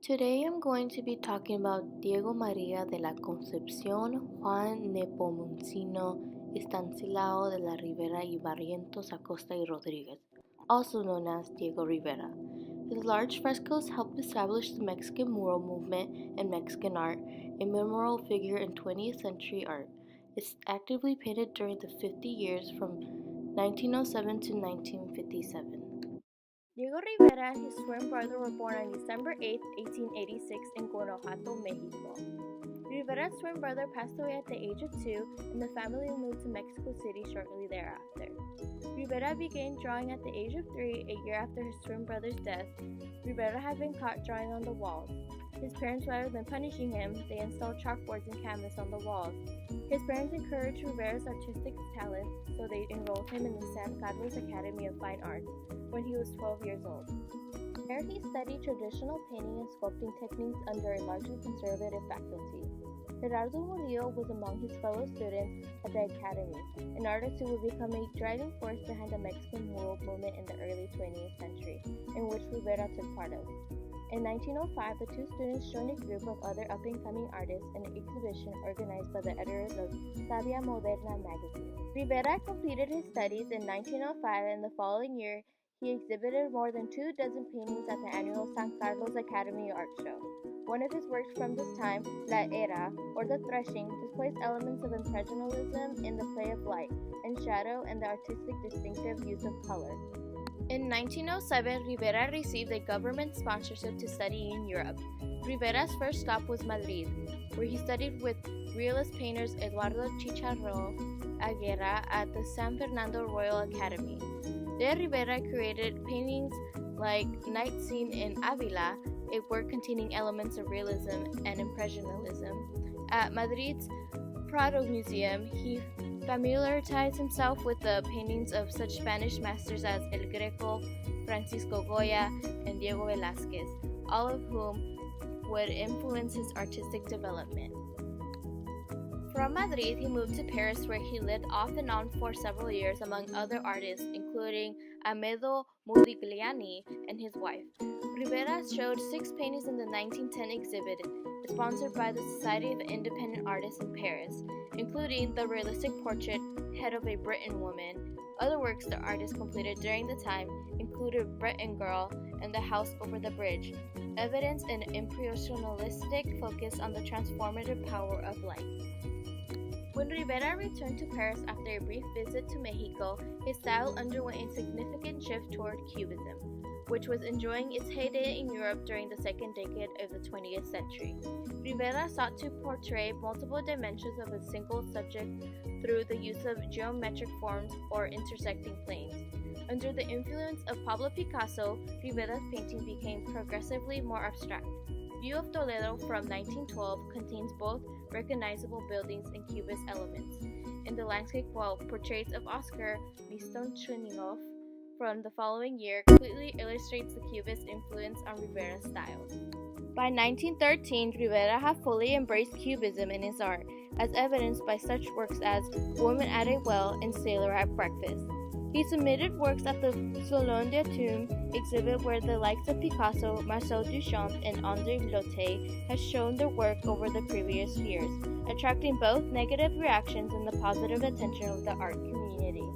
Today I'm going to be talking about Diego María de la Concepción Juan Nepomuceno Estancilao de la Rivera y Barrientos Acosta y Rodríguez, also known as Diego Rivera. His large frescoes helped establish the Mexican mural movement and Mexican art, a memorable figure in 20th century art. It's actively painted during the 50 years from 1907 to 1957. Diego Rivera and his twin brother were born on December 8, 1886 in Guanajuato, Mexico. Rivera's twin brother passed away at the age of 2 and the family moved to Mexico City shortly thereafter. Rivera began drawing at the age of 3, a year after his twin brother's death. Rivera had been caught drawing on the walls. His parents, rather than punishing him, they installed chalkboards and canvas on the walls. His parents encouraged Rivera's artistic talent, so they enrolled him in the San Carlos Academy of Fine Arts when he was 12 years old. There he studied traditional painting and sculpting techniques under a largely conservative faculty. Gerardo Murillo was among his fellow students at the academy, an artist who would become a driving force behind the Mexican mural movement in the early 20th century, in which Rivera took part of. In 1905, the two students joined a group of other up-and-coming artists in an exhibition organized by the editors of Sabia Moderna magazine. Rivera completed his studies in 1905, and the following year, he exhibited more than 24 paintings at the annual San Carlos Academy Art Show. One of his works from this time, La Era, or The Threshing, displays elements of impressionism in the play of light and shadow and the artistic distinctive use of color. In 1907, Rivera received a government sponsorship to study in Europe. Rivera's first stop was Madrid, where he studied with realist painters Eduardo Chicharro Aguirre at the San Fernando Royal Academy. There, Rivera created paintings like Night Scene in Avila, a work containing elements of realism and impressionism. At Madrid's Prado Museum, he familiarized himself with the paintings of such Spanish masters as El Greco, Francisco Goya, and Diego Velázquez, all of whom would influence his artistic development. From Madrid, he moved to Paris, where he lived off and on for several years among other artists, including Amedeo Modigliani and his wife. Rivera showed 6 paintings in the 1910 exhibit, sponsored by the Society of Independent Artists in Paris, including the realistic portrait Head of a Breton Woman. Other works the artist completed during the time included Breton Girl and The House Over the Bridge, evidence an impressionistic focus on the transformative power of light. When Rivera returned to Paris after a brief visit to Mexico, his style underwent a significant shift toward Cubism, which was enjoying its heyday in Europe during the second decade of the 20th century. Rivera sought to portray multiple dimensions of a single subject through the use of geometric forms or intersecting planes. Under the influence of Pablo Picasso, Rivera's painting became progressively more abstract. View of Toledo from 1912 contains both recognizable buildings and Cubist elements. In the landscape wall, portraits of Oscar Mistonchunov from the following year completely illustrates the Cubist influence on Rivera's style. By 1913, Rivera had fully embraced Cubism in his art, as evidenced by such works as Woman at a Well and Sailor at Breakfast. He submitted works at the Salon des Tombes exhibit, where the likes of Picasso, Marcel Duchamp, and André Lotte has shown their work over the previous years, attracting both negative reactions and the positive attention of the art community.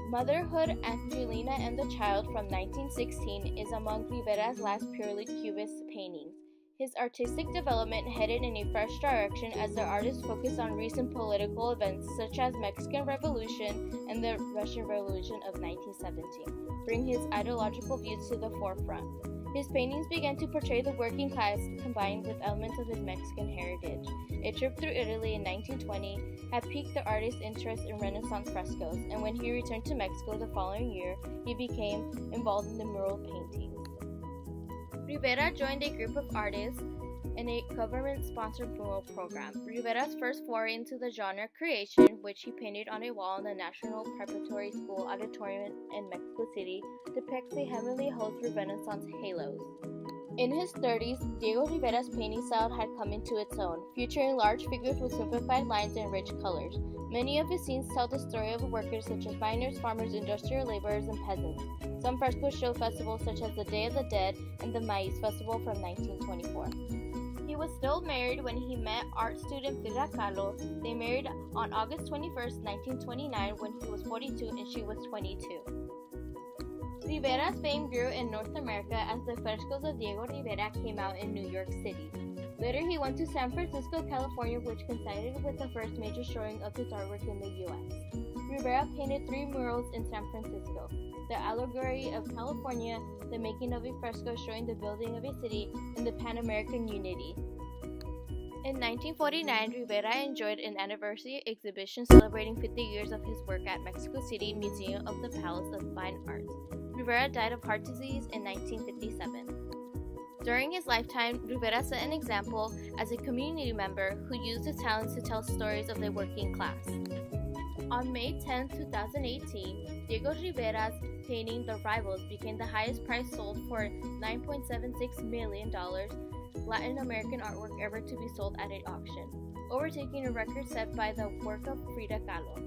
Motherhood, Angelina and the Child from 1916 is among Rivera's last purely Cubist paintings. His artistic development headed in a fresh direction as the artist focused on recent political events such as Mexican Revolution and the Russian Revolution of 1917, bringing his ideological views to the forefront. His paintings began to portray the working class combined with elements of his Mexican heritage. A trip through Italy in 1920 had piqued the artist's interest in Renaissance frescoes, and when he returned to Mexico the following year, he became involved in the mural paintings. Rivera joined a group of artists in a government-sponsored mural program. Rivera's first foray into the genre creation, which he painted on a wall in the National Preparatory School auditorium in Mexico City, depicts a heavenly host with Renaissance halos. In his 30s, Diego Rivera's painting style had come into its own, featuring large figures with simplified lines and rich colors. Many of his scenes tell the story of workers such as miners, farmers, industrial laborers, and peasants. Some frescoes show festivals such as the Day of the Dead and the Maíz Festival from 1924. He was still married when he met art student Frida Kahlo. They married on August 21, 1929, when he was 42 and she was 22. Rivera's fame grew in North America as the frescoes of Diego Rivera came out in New York City. Later, he went to San Francisco, California, which coincided with the first major showing of his artwork in the U.S. Rivera painted 3 murals in San Francisco: the Allegory of California, the making of a fresco showing the building of a city, and the Pan American Unity. In 1949, Rivera enjoyed an anniversary exhibition celebrating 50 years of his work at Mexico City Museum of the Palace of Fine Arts. Rivera died of heart disease in 1957. During his lifetime, Rivera set an example as a community member who used his talents to tell stories of the working class. On May 10, 2018, Diego Rivera's painting The Rivals became the highest price sold for $9.76 million Latin American artwork ever to be sold at an auction, overtaking a record set by the work of Frida Kahlo.